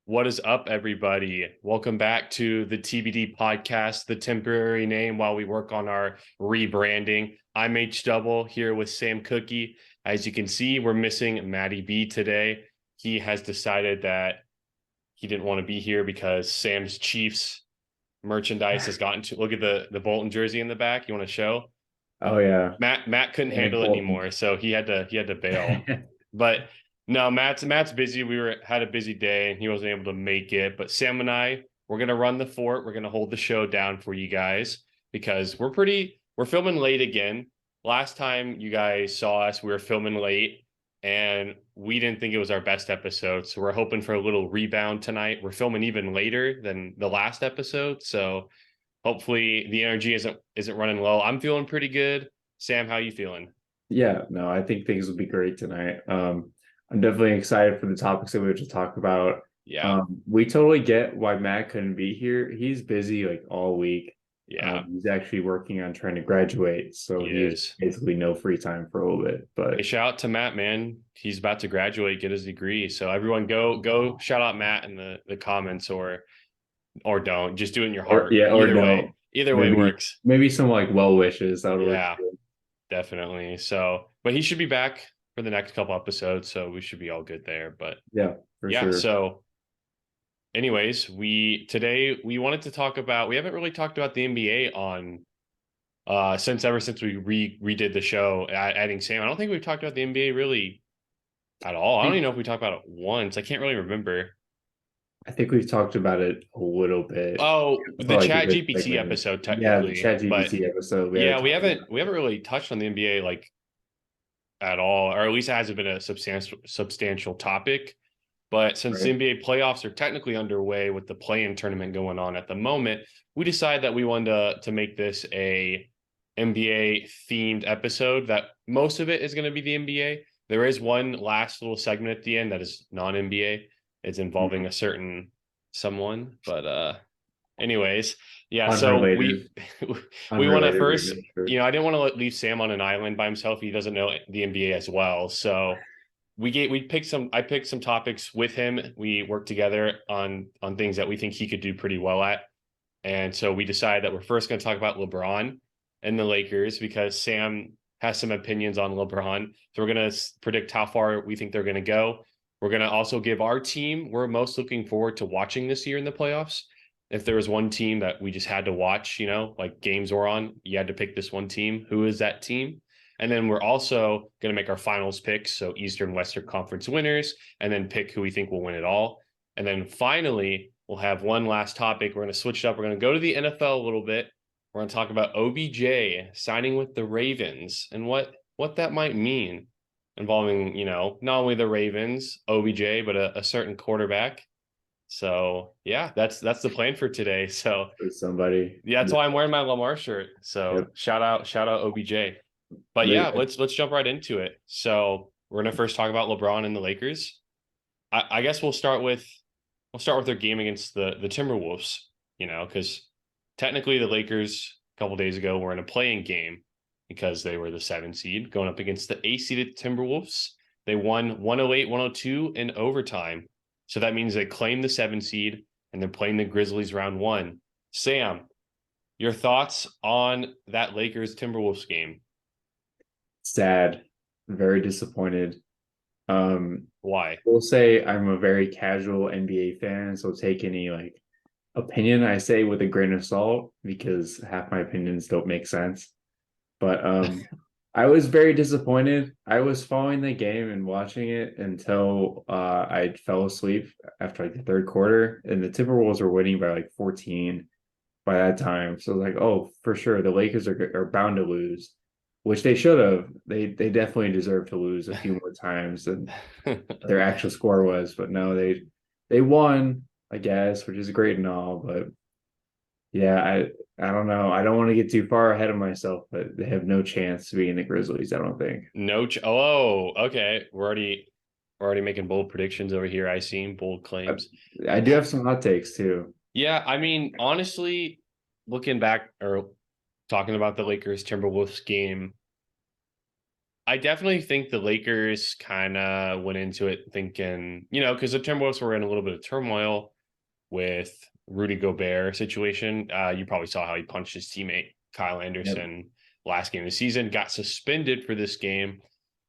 What is up, everybody? Welcome back to the TBD podcast, the temporary name while we work on our rebranding. I'm HDouble here with Samecookie. As you can see, we're missing MattyB today. He has decided that he didn't want to be here because Sam's Chiefs merchandise has gotten to look at the Bolton jersey in the back. You want to show? Oh yeah, Matt couldn't Nick handle it Bolton. anymore, so he had to bail. But no, Matt's busy. Had a busy day and he wasn't able to make it. But Sam and I, we're gonna run the fort. We're gonna hold the show down for you guys because we're filming late again. Last time you guys saw us, we were filming late and we didn't think it was our best episode. So we're hoping for a little rebound tonight. We're filming even later than the last episode. So hopefully the energy isn't running low. I'm feeling pretty good. Sam, how you feeling? Yeah, no, I think things will be great tonight. I'm definitely excited for the topics that we have to talk about. Yeah, We totally get why Matt couldn't be here. He's busy like all week. yeah, He's actually working on trying to graduate, so he he has is. basically no free time for a little bit. Hey, But shout out to Matt, man. He's about to graduate, get his degree. So everyone go shout out Matt in the comments or don't. Just do it in your or heart. yeah, or Either way. no, Either way maybe works. maybe some like well wishes that would work Yeah, too. definitely. So, but he should be back for the next couple episodes, so we should be all good there. But Yeah, for yeah, sure. so anyways, we wanted to talk about we haven't really talked about the NBA on since ever since we redid the show, adding Sam. I don't think we've talked about the NBA really at all. I don't even know if we talked about it once. I can't really remember. I think we've talked about it a little bit. Oh, I the felt like a Chat good GPT segment. episode Yeah, the technically, Chat but GPT episode we had yeah, to we talk haven't about we haven't really touched on the NBA like at all, or at least it hasn't been a substantial topic. But it, since the right? NBA playoffs are technically underway with the play-in tournament going on at the moment, we decided that we wanted to make this a NBA themed episode. That most of it is going to be the NBA. There is one last little segment at the end that is non-NBA. It's involving Mhm. a certain someone, but anyways, yeah. So we Unrelated, we want to unrelated first, reason, sure. I didn't want to leave Sam on an island by himself. He doesn't know the NBA as well, so we picked some I picked some topics with him. We worked together on things that we think he could do pretty well at. And so we decided that we're first going to talk about LeBron and the Lakers because Sam has some opinions on LeBron. So we're going to predict how far we think they're going to go. We're going to also give our team we're most looking forward to watching this year in the playoffs. If there was one team that we just had to watch, like games were on, you had to pick this one team. Who is that team? And then we're also going to make our finals picks. So Eastern, Western Conference winners, and then pick who we think will win it all. And then finally, we'll have one last topic. We're going to switch it up. We're going to go to the NFL a little bit. We're going to talk about OBJ signing with the Ravens and what that might mean involving, not only the Ravens, OBJ, but a certain quarterback. So yeah, that's the plan for today. So With somebody. yeah, that's why I'm wearing my Lamar shirt. So Yep. shout out OBJ. But yeah, let's jump right into it. So we're gonna first talk about LeBron and the Lakers. I guess we'll start with their game against the Timberwolves, because technically the Lakers a couple days ago were in a playing game because they were the 7 seed going up against the 8 seeded Timberwolves. They won 108-102 in overtime. So that means they claimed the 7 seed and they're playing the Grizzlies round one. Sam, your thoughts on that Lakers Timberwolves game? Sad, very disappointed. Why? We'll say I'm a very casual NBA fan, so take any like opinion I say with a grain of salt because half my opinions don't make sense. But I was very disappointed. I was following the game and watching it until I fell asleep after like the third quarter, and the Timberwolves were winning by like 14 by that time. So like, oh, for sure, the Lakers are bound to lose, which they should have. They definitely deserve to lose a few more times than their actual score was. But no, they won, I guess, which is great and all. But yeah, I don't know. I don't want to get too far ahead of myself, but they have no chance being the Grizzlies, I don't think. No. Oh, okay. We're already making bold predictions over here. I see bold I, claims. I do have some hot takes too. Yeah, I mean, honestly, looking back or talking about the Lakers Timberwolves game, I definitely think the Lakers kind of went into it thinking, because the Timberwolves were in a little bit of turmoil with Rudy Gobert situation. You probably saw how he punched his teammate Kyle Yep. Anderson last game of the season, got suspended for this game.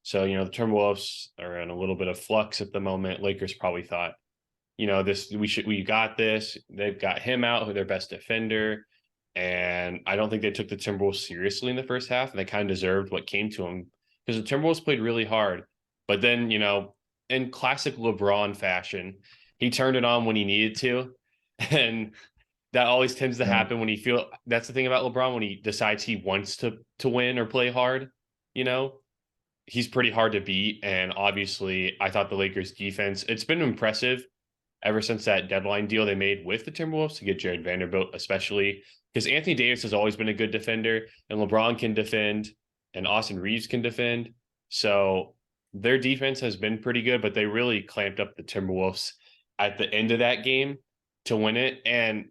So, the Timberwolves are in a little bit of flux at the moment. Lakers probably thought, we got this. They've got him out, who their best defender. And I don't think they took the Timberwolves seriously in the first half, and they kind of deserved what came to them because the Timberwolves played really hard. But then, in classic LeBron fashion, he turned it on when he needed to. And that always tends to Yeah. happen when that's the thing about LeBron, when he decides he wants to win or play hard, you know, he's pretty hard to beat. And obviously, I thought the Lakers defense, it's been impressive ever since that deadline deal they made with the Timberwolves to get Jared Vanderbilt, especially because Anthony Davis has always been a good defender, and LeBron can defend, and Austin Reeves can defend. So their defense has been pretty good, but they really clamped up the Timberwolves at the end of that game to win it. And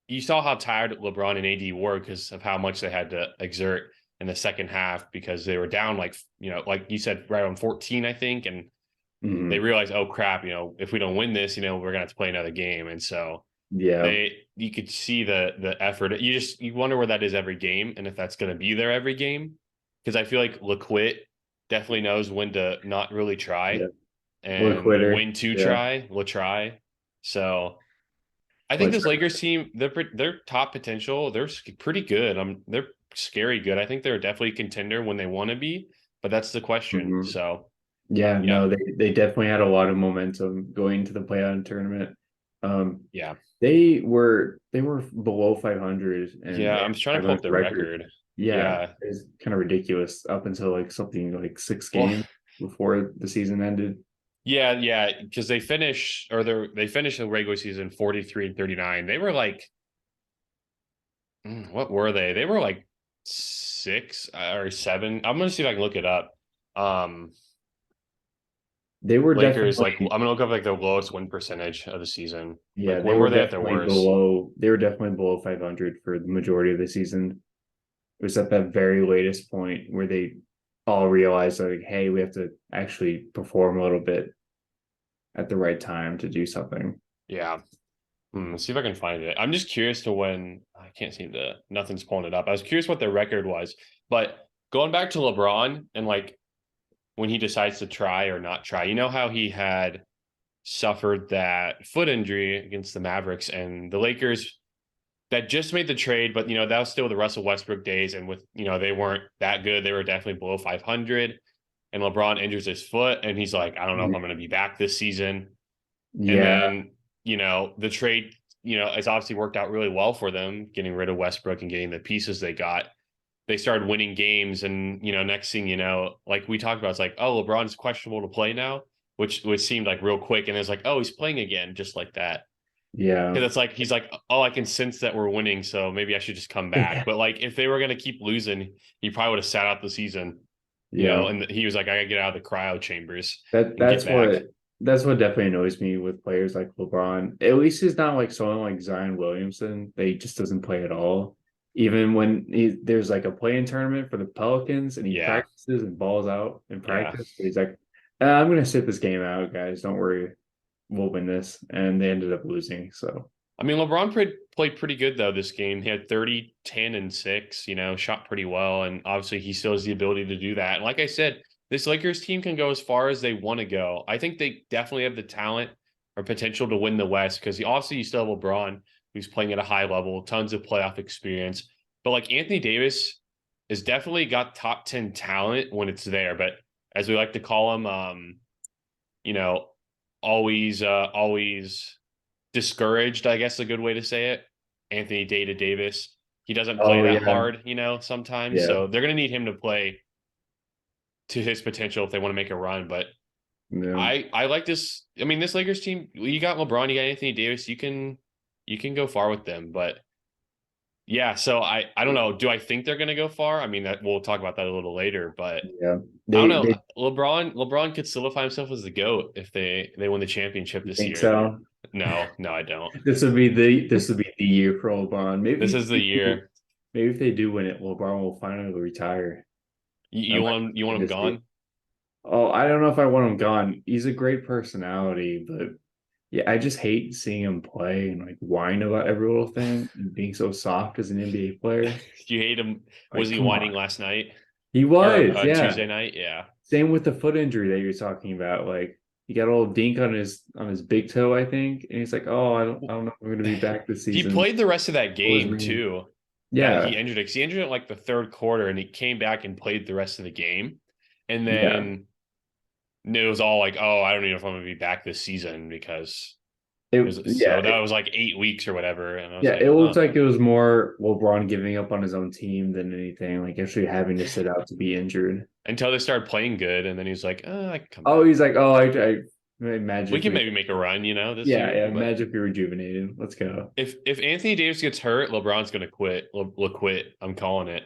you saw how tired LeBron and AD were because of how much they had to exert in the second half because they were down like you said, right on 14, I think. And they Mhm. realized, oh crap, if we don't win this, we're gonna have to play another game. And so Yeah. you could see the effort. You wonder where that is every game and if that's gonna be there every game. Because I feel like LeQuit definitely knows when to not really try Yeah. We're and quitter. when to Yeah. try, will try. So I think What's this Lakers team, their top potential, they're pretty good. They're scary good. I think they're definitely a contender when they want to be, but that's the question. Mhm. So Yeah, yeah, no, they definitely had a lot of momentum going into the playoff tournament. Um, yeah, they were below 500 and yeah. they I'm had just trying to pull up 500 the record. record. Yeah, Yeah. it's kind of ridiculous up until like something like six Well, games before the season ended. yeah, because they finished the regular season 43-39. They were like, what were they? They were like 6 or 7. I'm gonna see if I can look it up. Um, They were Lakers, like I'm definitely, gonna look up like the lowest win percentage of the season. yeah, Like when were they at their worst? they were definitely below 500 for the majority of the season. It was at that very latest point where they all realized like, hey, we have to actually perform a little bit at the right time to do something. Yeah. Let's see if I can find it. I'm just curious to when I can't seem to, nothing's pulling it up. I was curious what their record was, but going back to LeBron and like when he decides to try or not try, how he had suffered that foot injury against the Mavericks and the Lakers that just made the trade, but that was still the Russell Westbrook days. And with, they weren't that good. They were definitely below 500. And LeBron injures his foot and he's like, I don't know if I'm going to be back this season. And Yeah, then, the trade, it's obviously worked out really well for them, getting rid of Westbrook and getting the pieces they got. They started winning games. And, next thing you know, like we talked about, it's like, oh, LeBron's questionable to play now, which seemed like real quick. And it's like, oh, he's playing again, just like that. yeah, Because it's like, he's like, oh, I can sense that we're winning. So maybe I should just come back. But like, if they were going to keep losing, he probably would have sat out the season, yeah. and he was like, I got to get out of the cryo chambers That and get that's back. what that's what definitely annoys me with players like LeBron. At least he's not like someone like Zion Williamson. That he just doesn't play at all. Even when there's like a play-in tournament for the Pelicans and he Yeah. practices and balls out in Yeah. practice, but he's like, I'm gonna sit this game out, guys. Don't worry, we'll win this. And they ended up losing. So I mean, LeBron played pretty good though this game. He had 30, 10, and 6, shot pretty well. And obviously he still has the ability to do that. And like I said, this Lakers team can go as far as they want to go. I think they definitely have the talent or potential to win the West because obviously you still have LeBron, who's playing at a high level, tons of playoff experience. But like Anthony Davis has definitely got top 10 talent when it's there. But as we like to call him, you know, always discouraged, I guess a good way to say it. Anthony Data Davis. He doesn't play oh that yeah, hard, sometimes. yeah, So they're going to need him to play to his potential if they want to make a run. But yeah. I like this. I mean, this Lakers team, you got LeBron, you got Anthony Davis. You can go far with them. But yeah, so I don't know. Do I think they're going to go far? I mean, that we'll talk about that a little later. But Yeah. I don't They know. LeBron could solidify himself as the GOAT if they win the championship you this think year. so? No, I don't. This would be the year for LeBron. This is the year. Maybe if they do win it, LeBron will finally retire. You want him gone? Oh, I don't know if I want him gone. He's a great personality, but yeah, I just hate seeing him play and like whine about every little thing and being so soft as an NBA player. You hate him? Was Like, he come on. whining last night He or was, yeah. Tuesday night? Yeah. Same with the foot injury that you're talking about. Like he got a little dink on his big toe, I think, and he's like, "Oh, I don't know if I'm going to be back this He season." played the rest of that What was game me? too. That he Yeah, injured it. 'Cause he injured it like the third quarter, and he came back and played the rest of the game. And yeah. then it was all like, "Oh, I don't even know if I'm going to be back this season because it It was yeah so that was like 8 weeks or whatever." And I was yeah. like, It looked "Oh." like it was more LeBron giving up on his own team than anything. Like actually having to sit out to be injured. Until they started playing good, and then he's like, "Oh, I can come Oh, back. he's like, "Oh, I We can magically." maybe make a run, this Yeah, year." yeah, But magically rejuvenated. Let's go. if Anthony Davis gets hurt, LeBron's going to quit. LeQuit. I'm calling it.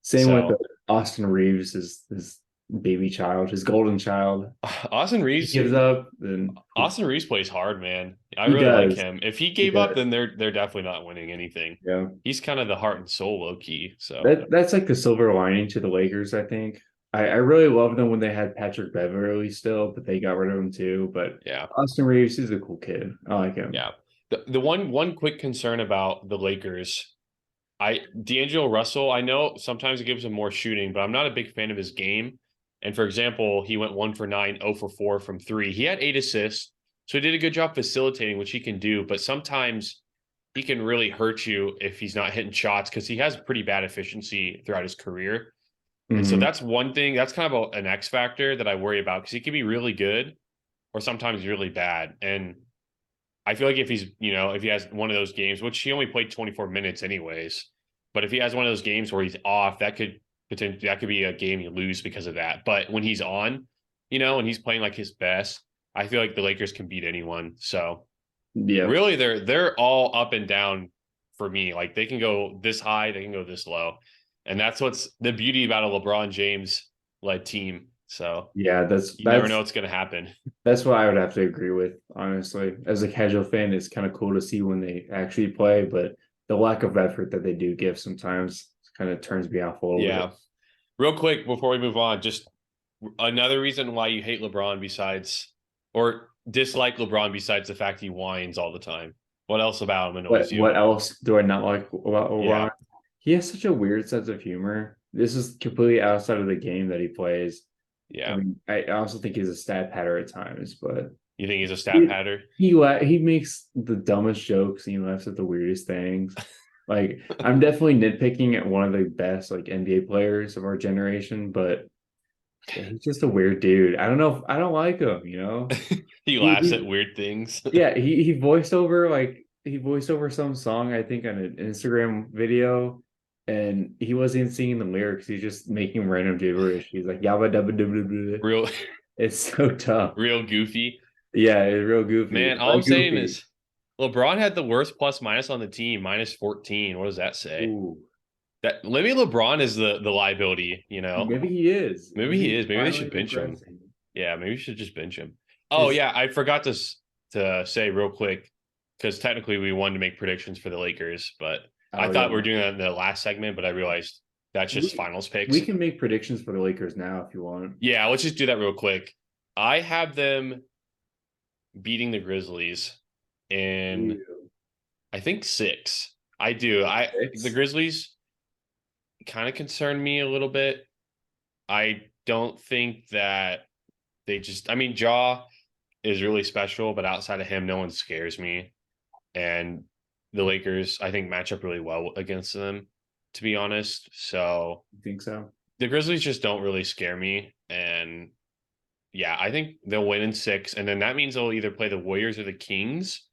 Same with So Austin Reeves, his baby child, his golden child. Austin He Reeves gives up, then poof. Austin Reeves plays hard, man. I He really like does. him. If he He gave up, does. then they're definitely not winning anything. Yeah. He's kind of the heart and soul, low key. So That's like the silver lining to the Lakers, I think. I really love them when they had Patrick Beverly still, but they got rid of him too. But yeah, Austin Reeves, he's a cool kid. I like him. yeah. The one quick concern about the Lakers, D'Angelo Russell. I know sometimes it gives him more shooting, but I'm not a big fan of his game. And for example, he went 1 for 9, 0 for 4 from three. He had 8 assists, so he did a good job facilitating, which he can do. But sometimes he can really hurt you if he's not hitting shots because he has pretty bad efficiency throughout his career. And so Mhm. that's one thing. That's kind of an X factor that I worry about because he can be really good or sometimes really bad. And I feel like if if he has one of those games, which he only played 24 minutes anyways, but if he has one of those games where he's off, that could be a game you lose because of that. But when he's on, and he's playing like his best, I feel like the Lakers can beat anyone. So Yep. really, they're all up and down for me. Like they can go this high, they can go this low, and that's what's the beauty about a LeBron James led team. So Yeah, you never know what's going to happen. that's what I would have to agree with, honestly. As a casual fan, it's kind of cool to see when they actually play, but the lack of effort that they do give sometimes kind of turns me off a little bit. Yeah. Real quick before we move on, just another reason why you hate LeBron besides or dislike LeBron besides the fact he whines all the time. What else about him annoys you? What else do I not like about Yeah. LeBron? He has such a weird sense of humor. This is completely outside of the game that he plays. I Yeah. mean, I also think he's a stat patter at times, but You think he's a stat he patter? he makes the dumbest jokes and he laughs at the weirdest things. Like I'm definitely nitpicking at one of the best like NBA players of our generation, but yeah, he's just a weird dude. I don't know if I don't like him, you know. He He, laughs at he weird things. yeah, he voiced over some song, I think, on an Instagram video, and he wasn't even singing the lyrics, he's just making random gibberish. He's like yabba dabba dabba dabba. real It's so tough. real goofy. Yeah, it's real goofy. Man, all I'm Like saying goofy. is LeBron had the worst plus minus on the team, minus 14. What does that say? Ooh. That maybe. LeBron is the liability. Maybe he is. Maybe Maybe he he's is. Maybe they finally should bench him. regressing. Yeah, maybe you should just bench him. Oh His yeah, I forgot to say real quick because technically we wanted to make predictions for the Lakers, but I oh thought we yeah. were doing that in the last segment, but I realized that's just We finals we picks. can make predictions for the Lakers now if you want. Yeah, let's just do that real quick. I have them beating the Grizzlies in Ooh, I think 6. I do. The 6. Grizzlies kind of concern me a little bit. I don't think that I mean, Jaw is really special, but outside of him, no one scares me. And the Lakers, I think, match up really well against them, to be honest. So You think so? the Grizzlies just don't really scare me. And yeah, I think they'll win in 6. And then that means they'll either play the Warriors or the Kings.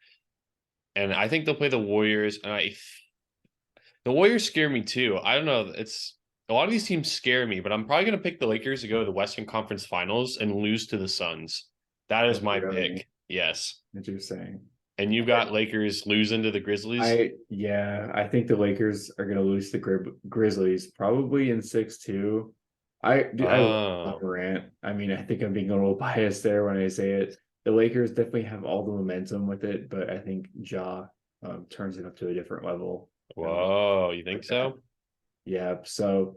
And I think they'll play the Warriors. And the Warriors scare me too. I don't know. It's a lot of these teams scare me, but I'm probably going to pick the Lakers to go to the Western Conference Finals and lose to the Suns. That is Oh, my really? pick. Yes. Interesting. And you've got Lakers losing to the Grizzlies. I think the Lakers are going to lose the Grizzlies probably in 6 too. I love Ja Oh, Morant. I mean, I think I'm being a little biased there when I say it. The Lakers definitely have all the momentum with it, but I think Ja turns it up to a different level. whoa. You think Like that. so? Yeah. So,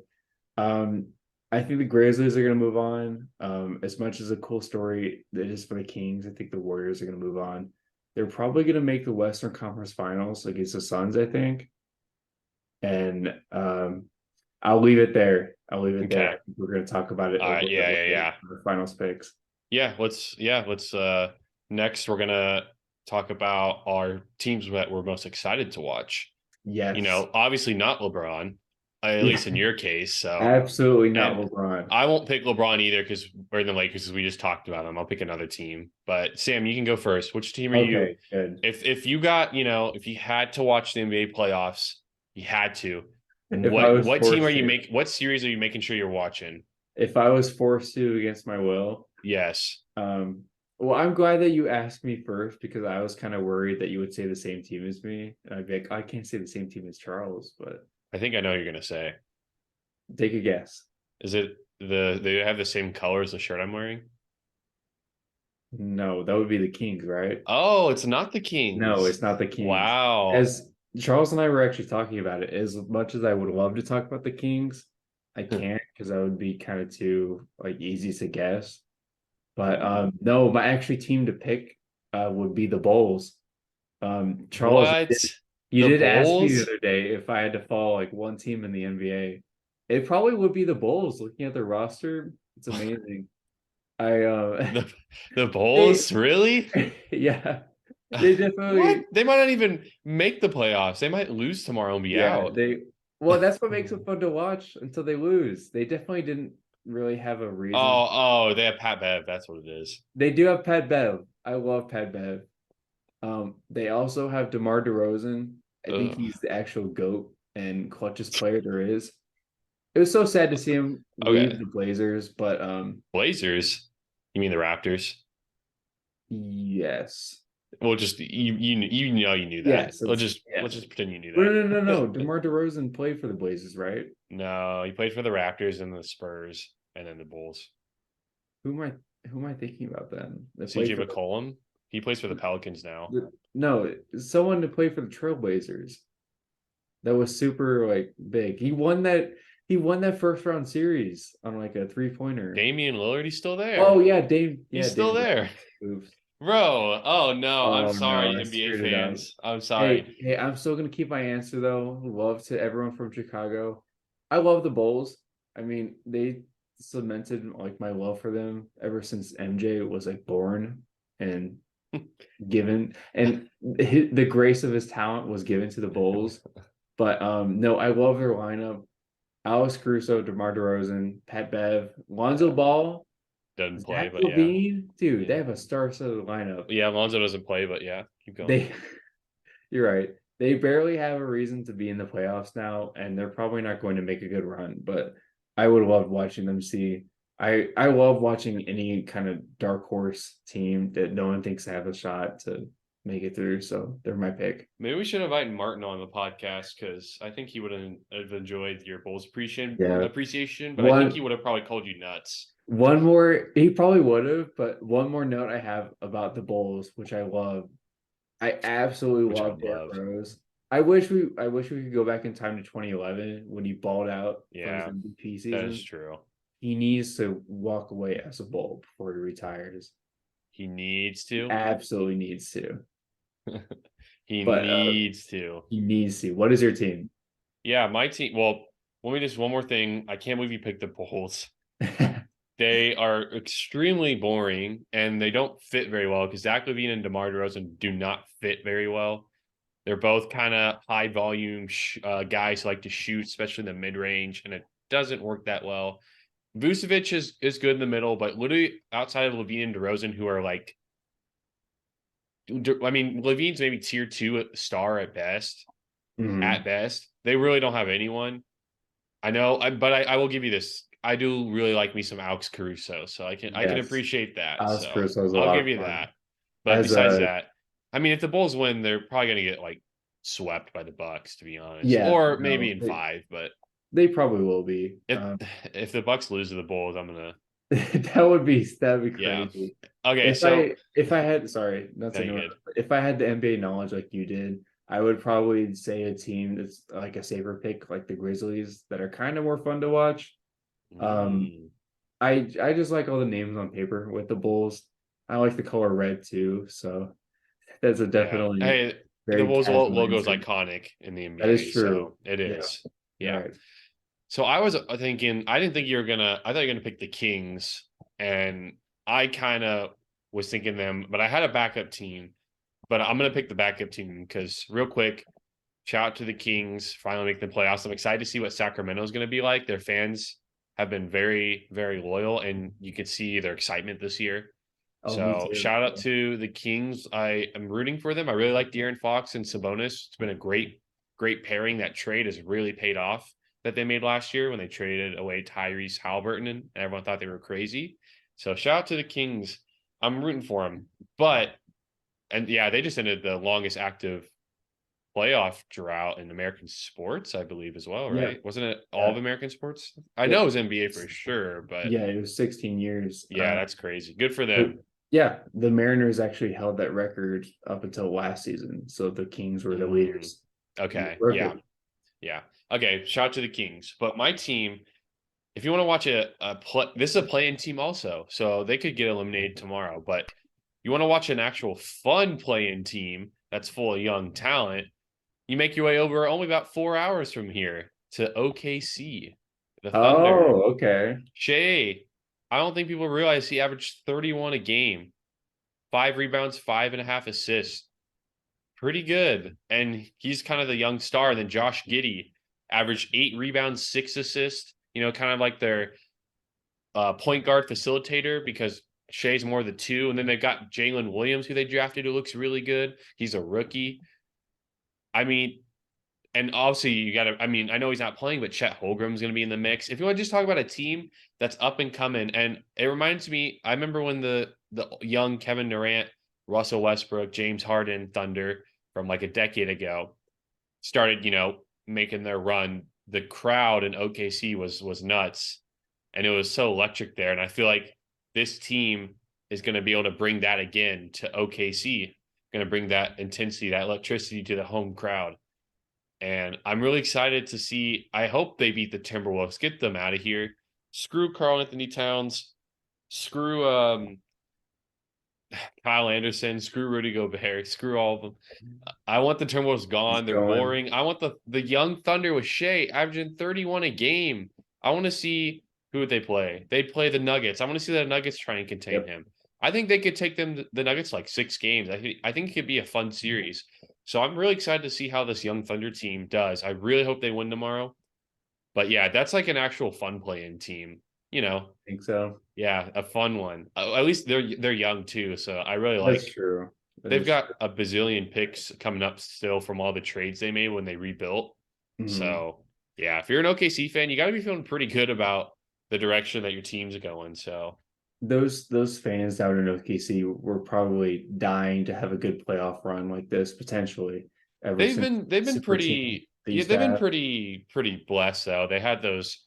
um, I think the Grizzlies are going to move on. As much as a cool story it is for the Kings, I think the Warriors are going to move on. They're probably going to make the Western Conference Finals against the Suns, I think. And I'll leave it there. I'll leave it there. Okay. I think we're going to talk about it a All right. little bit Yeah. Yeah. later Yeah. for the finals picks. Let's next we're gonna talk about our teams that we're most excited to watch. Yes. Obviously not LeBron, at Yeah. least in your case. So, Absolutely not and LeBron. I won't pick LeBron either because we're in the Lakers, because we just talked about them. I'll pick another team. But Sam, you can go first. Which team are you? Okay, good. If you got, if you had to watch the NBA playoffs, you had to. If I was What team are forced you to, make? What series are you making sure you're watching? if I was forced to against my will, Yes. well, I'm glad that you asked me first because I was kind of worried that you would say the same team as me. And I'd be like, I can't say the same team as Charles, but I think I know what you're gonna say. take a guess. Is it they have the same color as the shirt I'm wearing? No, that would be the Kings, right? Oh, it's not the No, Kings. it's not the Kings. Wow. As Charles and I were actually talking about it, as much as I would love to talk about the Kings, I can't because that would be kind of too like easy to guess. But no, my actually team to pick would be the Bulls. Charles, What? you The did ask me the Bulls? other day if I had to follow like one team in the NBA. It probably would be the Bulls. Looking at their roster, it's amazing. I The the they Bulls? Really? yeah, they definitely What? They might not even make the playoffs. They might lose tomorrow and be yeah, out. they well that's what makes it fun to watch until they lose. They definitely didn't really have a reason. They have Pat Bev. That's what it is. They do have Pat Bev. I love Pat Bev. They also have DeMar DeRozan. I think Ugh. he's the actual GOAT and clutchest player there is. It was so sad to see him leave Okay. the Blazers, but Blazers? You mean the Raptors? yes. Well, just you knew that. Yes, Let's it's just yeah. let's just pretend you knew No, no, no, no. that. DeMar DeRozan played for the Blazers, right? No, he played for the Raptors and the Spurs and then the Bulls. Who am I who am I thinking about then? They played CJ for McCollum. He plays for the Pelicans now. no, someone to play for the Trailblazers. That was super like big. He won that first round series on like a three-pointer. Damian Lillard, he's still Oh there. yeah, Dame. He's Yeah, still Dame. there. Oops. Bro, oh no, I'm Oh no, sorry, I NBA screwed it up. fans. I'm Hey, sorry. hey, I'm still gonna keep my answer though. Love to everyone from Chicago. I love the Bulls. I mean, they cemented like my love for them ever since MJ was like born and given, and the grace of his talent was given to the Bulls. But no, I love their lineup. Alex Caruso, DeMar DeRozan, Pat Bev, Lonzo Ball, Doesn't play, Zach but yeah. LaVine. Dude, they Yeah. have a star-studded lineup. Yeah, Lonzo doesn't play, but yeah, keep going. They You're right. They barely have a reason to be in the playoffs now, and they're probably not going to make a good run. But I would love watching them see. I love watching any kind of dark horse team that no one thinks have a shot to make it through. So they're my pick. Maybe we should invite Martin on the podcast because I think he would have enjoyed your Bulls Yeah. appreciation, but I think he One would have probably called you nuts. one more he probably would have, but one more note I have about the Bulls, which I love. I absolutely Which I love Derrick love. Rose. I wish we could go back in time to 2011 when he balled out for his Yeah, MVP that is season. true. He needs to walk away as a Bull before he retires. He needs He to. absolutely needs to. He But needs to. he needs to. What is your team? Yeah, my team. Well, let me just one more thing. I can't believe you picked the Bulls. They are extremely boring and they don't fit very well because Zach LaVine and DeMar DeRozan do not fit very well. They're both kind of high volume guys who like to shoot, especially in the mid range, and it doesn't work that well. Vucevic is good in the middle, but literally outside of LaVine and DeRozan, who are like, I mean, LaVine's maybe tier 2 star at best. Mhm. At best, they really don't have anyone. I know, but I will give you this. I do really like me some Alex Caruso, so I can Yes. appreciate that. Alex So Caruso is a I'll lot give of you fun. that. But As besides a that, I mean, if the Bulls win, they're probably going to get like swept by the Bucks, to be honest, yeah, or maybe no, in they, 5. But they probably will be. if if the Bucks lose to the Bulls, I'm gonna That'd be yeah. crazy. Okay, If so I had sorry, not no, to you interrupt, good. but if I had the NBA knowledge like you did, I would probably say a team that's like a safer pick, like the Grizzlies, that are kind of more fun to watch. Um, Mm. I just like all the names on paper with the Bulls. I like the color red too, so that's a Yeah. definitely Hey, the very Bulls casual logo is answer. iconic in the That is NBA, true. so it Yeah, is. you're Yeah. right. So I was thinking, I didn't think you were gonna, I thought you were gonna pick the Kings, and I kind of was thinking them, but I had a backup team. But I'm gonna pick the backup team because real quick, shout out to the Kings, finally making the playoffs. I'm excited to see what Sacramento is gonna be like. Their fans have been very, very loyal, and you can see their excitement this year. Oh, me So too. shout out to the Kings. I am rooting for them. I really like De'Aaron Fox and Sabonis. It's been a great pairing. That trade has really paid off that they made last year when they traded away Tyrese Halliburton, and everyone thought they were crazy. So shout out to the Kings. I'm rooting for them. But and yeah, they just ended the longest active playoff drought in American sports, I believe, as well, Yeah, right? Wasn't it all yeah, of American sports? I know yep. it was NBA for sure, but Yeah, it was 16 years. yeah, that's crazy. Good for But them. yeah, the Mariners actually held that record up until last season. So the Kings were the Mm, leaders and they okay. broke Yeah. it. Yeah. Okay. Shout out to the Kings. But my team, if you want to watch a play, this is a play-in team also. So they could get eliminated tomorrow. But you want to watch an actual fun play-in team that's full of young talent, you make your way over only about 4 hours from here to OKC, the Thunder. Oh, okay. Shea, I don't think people realize he averaged 31 a game, 5 rebounds, 5.5 assists. Pretty good. And he's kind of the young star. And then Josh Giddey averaged 8 rebounds, 6 assists, kind of like their point guard facilitator because Shea's more the two. And then they've got Jalen Williams, who they drafted, who looks really good. He's a rookie. I mean, and obviously you got to, I mean, I know he's not playing, but Chet Holmgren's going to be in the mix. If you want to just talk about a team that's up and coming, and it reminds me, I remember when the young Kevin Durant, Russell Westbrook, James Harden Thunder from like a decade ago started, making their run. The crowd in OKC was nuts, and it was so electric there. And I feel like this team is going to be able to bring that again to OKC, going to bring that intensity, that electricity to the home crowd. And I'm really excited to see. I hope they beat the Timberwolves, get them out of here. Screw Carl Anthony Towns. Screw Kyle Anderson. Screw Rudy Gobert. Screw all of them. I want the Timberwolves He's gone. They're going. boring. I want the young Thunder with Shea averaging 31 a game. I want to see who would they play. They'd play the Nuggets. I want to see the Nuggets try and contain Yep. him. I think they could take them the Nuggets like 6 games. I think it could be a fun series. So I'm really excited to see how this young Thunder team does. I really hope they win tomorrow. But yeah, that's like an actual fun play-in team. You know, Think so. yeah, a fun one. At least they're young too, so I really That's like. true. That They've is got true. a bazillion picks coming up still from all the trades they made when they rebuilt. Mhm. So yeah, if you're an OKC fan, you got to be feeling pretty good about the direction that your team's going. So Those fans down in OKC were probably dying to have a good playoff run like this potentially ever they've since been they've been super team pretty they yeah used to they've been have. pretty blessed though. They had those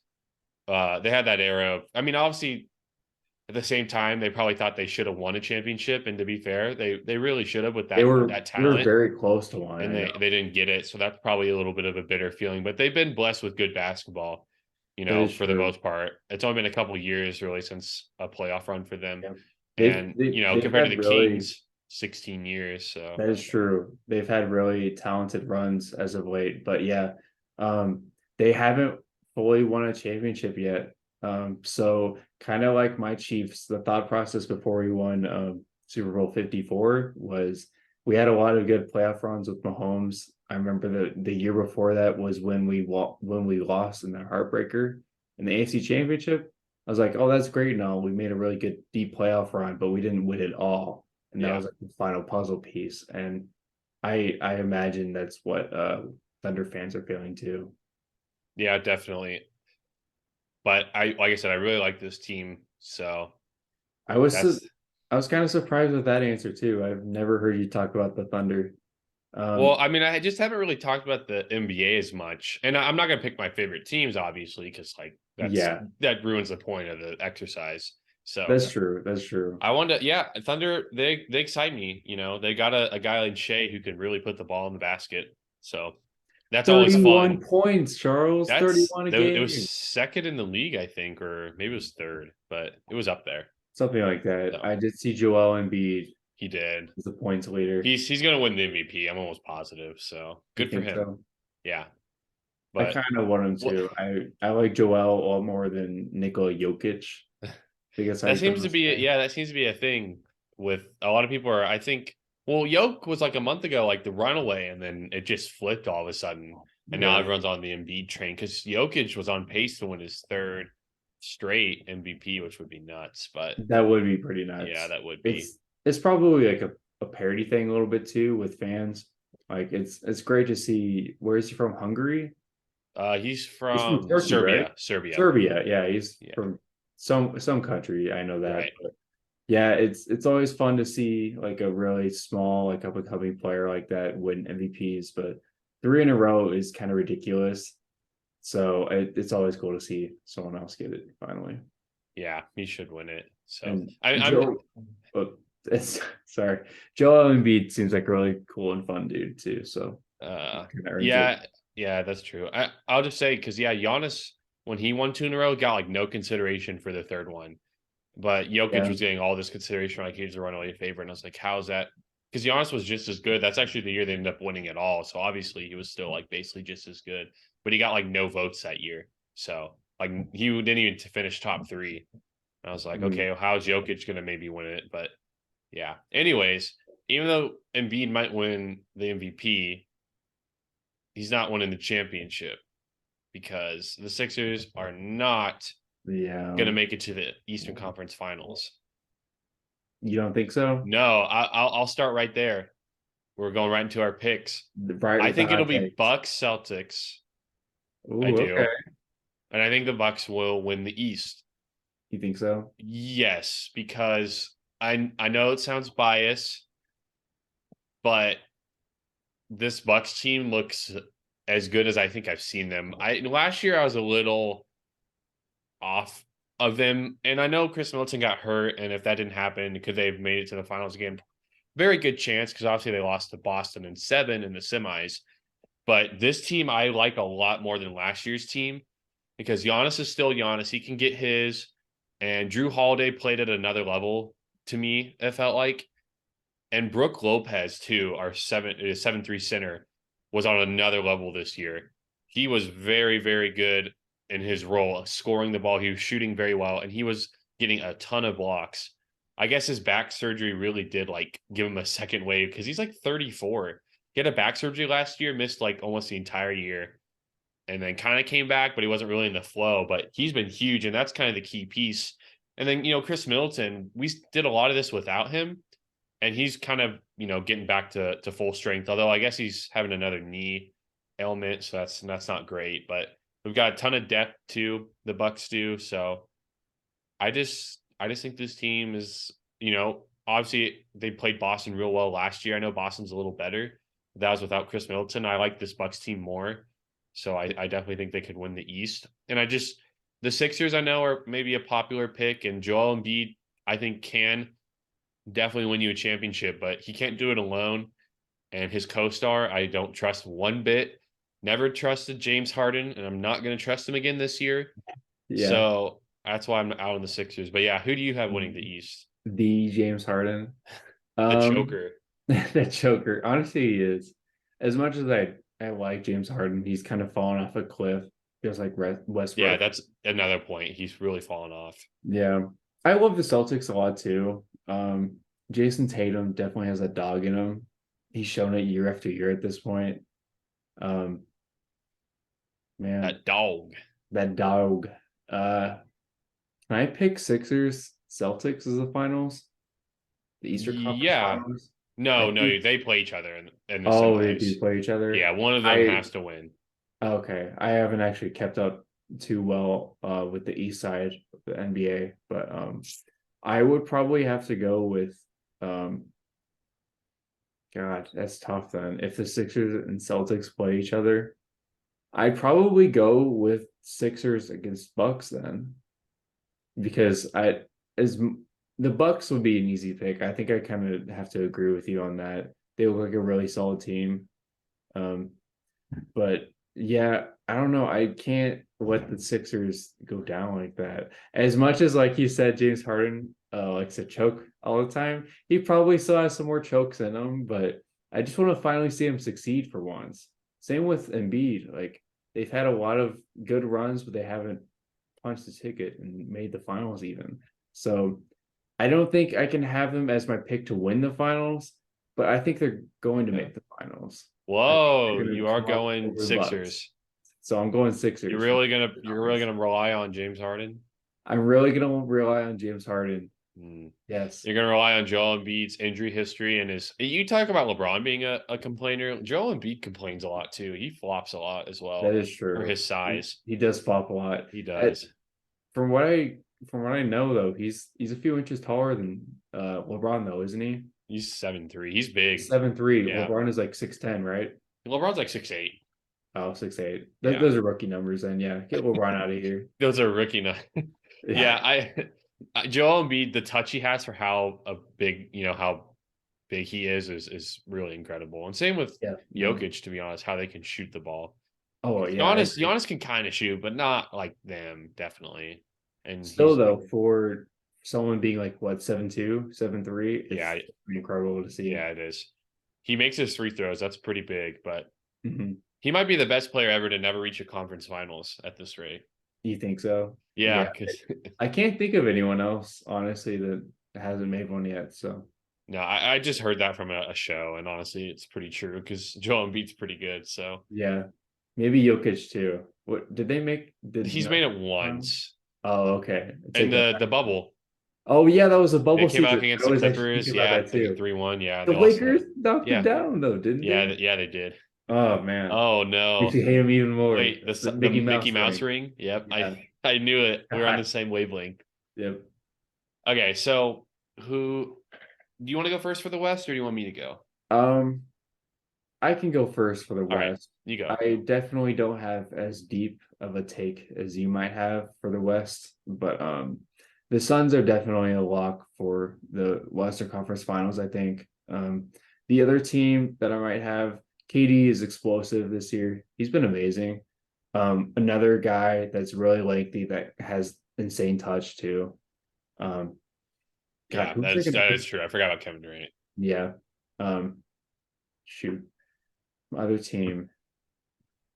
they had that era of, I mean, obviously at the same time they probably thought they should have won a championship, and to be fair, they really should have with that They were talent, very close to one, and I they know. didn't get it. So that's probably a little bit of a bitter feeling, but they've been blessed with good basketball, That is for the true. most part. It's only been a couple years really since a playoff run for them. Yeah. And, They've compared to had the really Kings, 16 years. So that is true. They've had really talented runs as of late, but yeah, um, they haven't fully won a championship yet. So kind of like my Chiefs, the thought process before we won Super Bowl 54 was we had a lot of good playoff runs with Mahomes. I remember the year before that was when we lost in the heartbreaker in the AFC Championship. I was like, oh, that's great and all. We made a really good deep playoff run, but we didn't win it all, and that yeah, was like the final puzzle piece. And I imagine that's what Thunder fans are feeling too. yeah, definitely. But like I said, I really like this team. So I was that's, su- I was kind of surprised with that answer too. I've never heard you talk about the Thunder. well, Um, I mean, I just haven't really talked about the NBA as much. And I'm not going to pick my favorite teams, obviously, because like yeah, that ruins the point of the exercise. So that's true. That's true. I wanted to, yeah, Thunder, they excite me. They got a guy like Shea who can really put the ball in the basket. So That's always 31 fun. points, Charles. 31 a It was game. second in the league, I think, or maybe it was third, but it was up there. Something like that. So I did see Joel Embiid he did. as the points leader. He's gonna win the MVP. I'm almost positive. So You good for think him. so? Yeah. I But kind of want him what to. I like Joel a lot more than Nikola Jokic. I think that's how that you seems to pronounce his be name. that seems to be a thing with a lot of people are I think well, Yoke was like a month ago, like the runaway, and then it just flipped all of a sudden. And now Yeah, everyone's on the Embiid train because Jokic was on pace to win his third straight MVP, which would be nuts. But that would be pretty yeah, nuts. that would be. It's probably like a parody thing a little bit too with fans. Like it's great to see. Where is he from? Hungary? He's He's from from Turkey, right? Serbia. Serbia. Serbia. Yeah, he's Yeah. from some country. I know that. Right. But yeah, it's always fun to see like a really small, like up and coming player like that win MVPs. But three in a row is kind of ridiculous. So it's always cool to see someone else get it finally. Yeah, he should win it. So And I'm Joe, oh, it's sorry, Joel Embiid seems like a really cool and fun dude too. So kind of earns it. yeah, yeah, that's true. I'll just say because yeah, Giannis when he won two in a row got like no consideration for the third one, but Jokic Yeah, was getting all this consideration like he was a runaway favorite, and I was like, how's that? Because Giannis was just as good. That's actually the year they ended up winning it all. So obviously he was still like basically just as good, but he got like no votes that year. So like he didn't even finish top three. And I was like, mm, okay, well, how's Jokic gonna maybe win it? But yeah. Anyways, even though Embiid might win the MVP, he's not winning the championship because the Sixers are not yeah. going to make it to the Eastern Conference Finals. You don't think so? No, I'll start right there. We're going right into our picks. Right I with the think it'll hot be takes. Bucks Celtics. I Ooh, okay. do, and I think the Bucks will win the East. You think so? Yes, because I know it sounds biased, but this Bucks team looks as good as I think I've seen them. I last year I was a little off of them, and I know Chris Middleton got hurt, and if that didn't happen, could they have made it to the finals again? Very good chance because obviously they lost to Boston in 7 in the semis. But this team I like a lot more than last year's team because Giannis is still Giannis. He can get his, and Drew Holiday played at another level to me. It felt like, and Brooke Lopez too, our 7'3" center, was on another level this year. He was very, very good in his role, scoring the ball. He was shooting very well, and he was getting a ton of blocks. I guess his back surgery really did like give him a second wave because he's like 34. He had a back surgery last year, missed like almost the entire year, and then kind of came back, but he wasn't really in the flow. But he's been huge, and that's kind of the key piece. And then, Chris Middleton, we did a lot of this without him, and he's kind of getting back to full strength. Although I guess he's having another knee ailment, so that's not great. But we've got a ton of depth too. The Bucks do. So I just think this team is obviously they played Boston real well last year. I know Boston's a little better. That was without Chris Middleton. I like this Bucks team more. So I definitely think they could win the East. And the Sixers I know are maybe a popular pick, and Joel Embiid I think can definitely win you a championship, but he can't do it alone. And his co-star, I don't trust one bit. Never trusted James Harden, and I'm not going to trust him again this year. Yeah. So that's why I'm out on the Sixers. But yeah, who do you have winning the East? The James Harden. The Um, choker. that Joker. Honestly, he is. As much as I like James Harden, he's kind of fallen off a cliff, just like Yeah, Westbrook. that's another point. He's really fallen off. Yeah, I love the Celtics a lot too. Jason Tatum definitely has a dog in him. He's shown it year after year at this point. Um, man, That dog. that dog. Can I pick Sixers Celtics as the finals? The Eastern Conference Yeah. Finals? I No, think. they play each other in the Oh, they do semis. play each other. Yeah, one of them I has to win. Okay. I haven't actually kept up too well with the East side of the NBA, but I would probably have to go with um God, that's tough then. If the Sixers and Celtics play each other, I'd probably go with Sixers against Bucks then because I as the Bucks would be an easy pick. I think I kind of have to agree with you on that. They look like a really solid team. Um But yeah, I don't know. I can't let the Sixers go down like that. As much as like you said, James Harden likes to choke all the time, he probably still has some more chokes in him, but I just want to finally see him succeed for once. Same with Embiid. Like they've had a lot of good runs, but they haven't punched the ticket and made the finals even. So I don't think I can have them as my pick to win the finals, but I think they're going to make the finals. I think Whoa, they're going you to are come up going over Bucks. Sixers. So I'm going You're Sixers for really gonna the you're really conference. gonna rely on James Harden? I'm really going to rely on James Harden. Hmm. Yes, You're gonna rely on Joel Embiid's injury history and his. You talk about LeBron being a complainer. Joel Embiid complains a lot too. He flops a lot as that well is for true. his He, size. he does flop a lot. He Uh, does. from what I from what I know though, he's a few inches taller than LeBron though, isn't he? He's 7'3". He's big. 7'3". Yeah. LeBron is like 6'10", right? LeBron's like 6'8". Oh, 6'8". Yeah. Those are rookie numbers then. Yeah. Get LeBron out of here. Those are rookie numbers. Yeah. Yeah, Joel Embiid, the touch he has for how a big, how big he is really incredible. And same with Yeah. Jokic, to be honest, how they can shoot the ball. Oh 'Cause yeah, I agree. Giannis can kind of shoot, but not like them, definitely. And Still he's though, for someone being like what 7'2", 7'3", yeah, it's pretty incredible to see. yeah, it is. He makes his free throws. That's pretty big, but Mhm. he might be the best player ever to never reach a conference finals at this rate. You think so? Yeah, Yeah. because I can't think of anyone else, honestly, that hasn't made one yet. So no, I just heard that from a show, and honestly, it's pretty true because Joel Embiid's pretty good. So yeah, maybe Jokic too. What did they make? Did he's no? made it once Oh, okay. I in take that the back. bubble. Oh yeah, that was a They bubble came season. back against I the was actually thinking Clippers. about Yeah, that like too. 3-1. Yeah, The they lost Lakers that. knocked them Yeah, down though, didn't they? yeah, they did. Oh man, Oh makes no! you hate them even more. Wait, That's the the Mickey Mickey Mouse Mouse ring. ring? Yep, Yeah. I knew it. We're on the same wavelength. Yep. Okay, so who do you want to go first for the West, or do you want me to go? Um, I can go first for the All right, West. you go. I definitely don't have as deep of a take as you might have for the West, but the Suns are definitely a lock for the Western Conference Finals, I think. The other team that I might have, KD is explosive this year. He's been amazing. Another guy that's really lengthy that has insane touch too. Um, God, Yeah, who's thinking? that is true. I forgot about Kevin Durant. Yeah. Um, shoot, other team.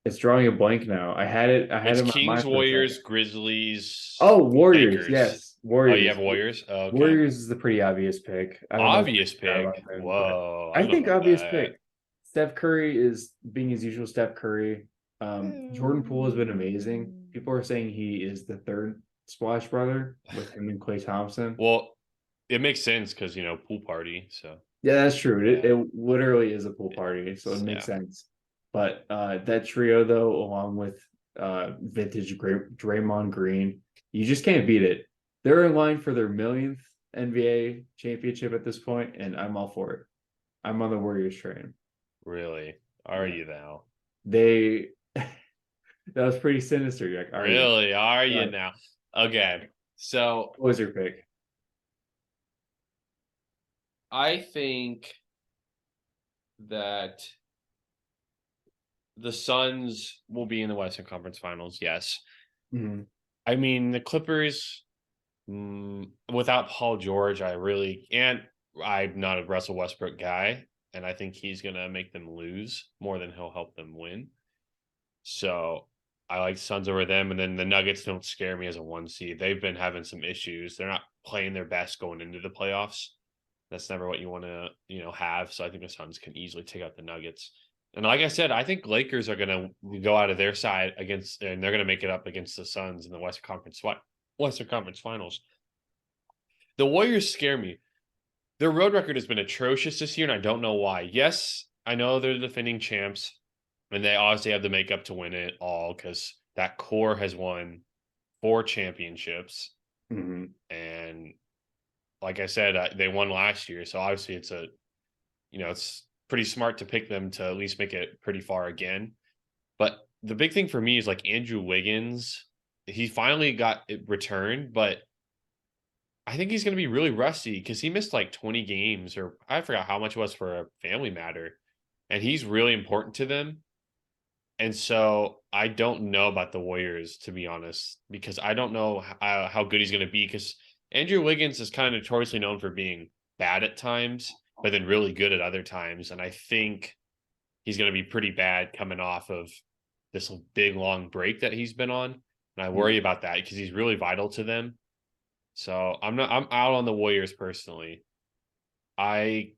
It's drawing a blank now. I had It's it in my Kings, mind for a Warriors, second. Grizzlies, Oh, Warriors. Lakers. Yes, Oh, you have Warriors. Warriors? Oh, okay. Warriors is the pretty obvious pick. I don't know why Obvious I forgot pick. about them, but Whoa, I I don't know think about obvious that. pick. Steph Curry is being his usual Steph Curry. Jordan Poole has been amazing. People are saying he is the third Splash brother with him and Klay Thompson. Well, it makes sense because pool party. So Yeah, that's true. yeah, It literally is a pool party, so it makes yeah, sense. But that trio, though, along with vintage Draymond Green, you just can't beat it. They're in line for their millionth NBA championship at this point, and I'm all for it. I'm on the Warriors train. really. Are Yeah, you now? they that was pretty sinister. Like, are you? Really? Are you Right. now? Okay. So What was your pick? I think that the Suns will be in the Western Conference Finals. Yes. Mhm. I mean, the Clippers, without Paul George, I really can't. I'm not a Russell Westbrook guy, and I think he's going to make them lose more than he'll help them win. So I like Suns over them. And then the Nuggets don't scare me as a 1 seed. They've been having some issues. They're not playing their best going into the playoffs. That's never what you want to, have. So I think the Suns can easily take out the Nuggets. And like I said, I think Lakers are going to go out of their side against, and they're going to make it up against the Suns in the Western Conference Finals. The Warriors scare me. Their road record has been atrocious this year, and I don't know why. Yes, I know they're the defending champs, and they obviously have the makeup to win it all because that core has won 4 championships. Mhm. And like I said, they won last year, so obviously it's pretty smart to pick them to at least make it pretty far again. But the big thing for me is like Andrew Wiggins. He finally got it returned, but I think he's going to be really rusty because he missed like 20 games, or I forgot how much it was for a family matter. And he's really important to them. And so I don't know about the Warriors, to be honest, because I don't know how good he's going to be. Because Andrew Wiggins is kind of notoriously known for being bad at times, but then really good at other times. And I think he's going to be pretty bad coming off of this big long break that he's been on. And I worry about that because he's really vital to them. So I'm out on the Warriors personally. I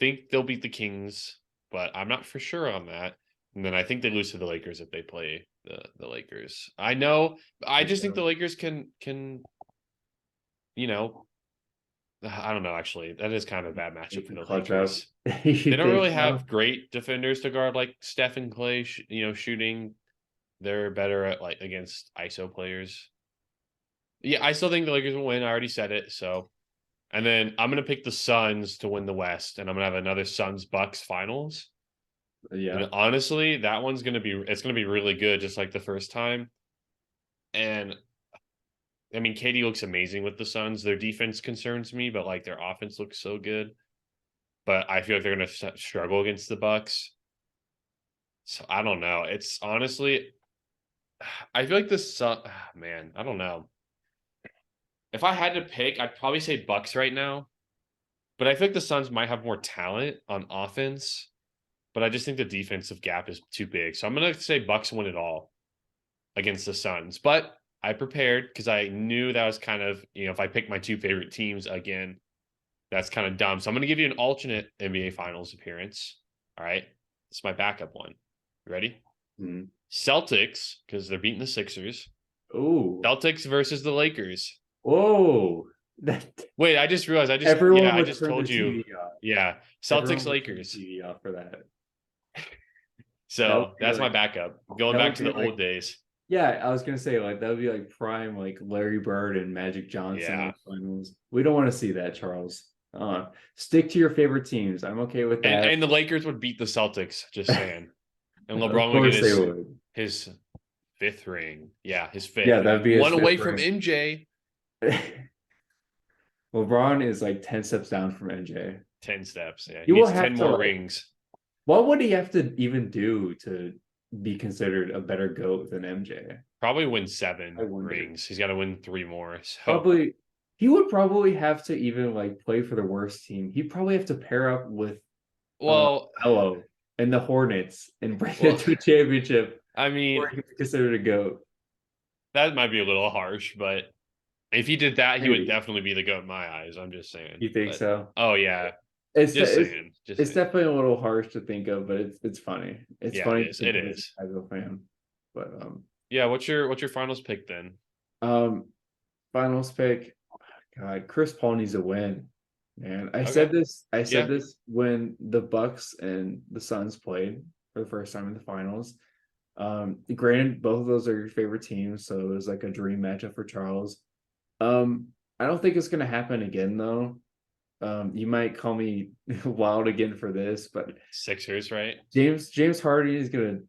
think they'll beat the Kings, but I'm not for sure on that. And then I think they lose to the Lakers if they play the Lakers. I know. I just think the Lakers can you know, I don't know. Actually, that is kind of a bad matchup for the Clutch up. Lakers. You They don't think really so? have great defenders to guard like Steph and Clay. Shooting. They're better at like against ISO players. Yeah, I still think the Lakers will win. I already said it. So, and then I'm gonna pick the Suns to win the West, and I'm gonna have another Suns Bucks finals. Yeah. And honestly, that one's it's gonna be really good, just like the first time. And I mean, KD looks amazing with the Suns. Their defense concerns me, but like their offense looks so good. But I feel like they're gonna struggle against the Bucks. So I don't know. It's honestly, I feel like the Sun. Man, I don't know. If I had to pick, I'd probably say Bucks right now. But I feel like the Suns might have more talent on offense. But I just think the defensive gap is too big. So I'm gonna say Bucks win it all against the Suns. But I prepared because I knew that was kind of, if I pick my two favorite teams again, that's kind of dumb. So I'm gonna give you an alternate NBA Finals appearance. All right. It's my backup one. You ready? Mhm. Celtics, because they're beating the Sixers. Ooh. Celtics versus the Lakers. Whoa. That Wait, I just realized everyone I would just turn the told you. TV off. Yeah. Everyone Celtics would turn the Lakers. TV off for that. That would So be that's my like backup. Going that back would to be the like old days. yeah, I was gonna say like that would be like prime like Larry Bird and Magic Johnson Yeah. like finals. We don't want to see that, Charles. Stick to your favorite teams. I'm okay with that. And the Lakers would beat the Celtics, just saying. And Of LeBron would get course they would. his fifth ring. Yeah, his fifth. Yeah, that'd be his One fifth away from ring. MJ. LeBron is like 10 steps down from MJ. 10 steps. Yeah. He He will needs have 10 to more like rings. what would he have to even do to be considered a better GOAT than MJ? Probably win I 7 wonder. rings. He's got to win 3 more. So Probably he would probably have to even like play for the worst team. He'd probably have to pair up with well, Hello and the Hornets and bring well, it to a championship I or mean, he'd be considered a GOAT. that might be a little harsh, but if he did that, he would Maybe. definitely be the GOAT in my eyes. I'm just saying. You think But so? oh yeah, It's just it's saying. Just it's saying. definitely a little harsh to think of, but it's funny. It's Yeah, it funny to is. think It of as is. a fan. But Yeah, what's your finals pick then? um finals pick. God, Chris Paul needs a win. Man, Okay. I said Yeah. this when the Bucks and the Suns played for the first time in the finals. Granted, both of those are your favorite teams, so it was like a dream matchup for Charles. I don't think it's gonna happen again though. You might call me wild again for this, but Sixers, right? James Harden's gonna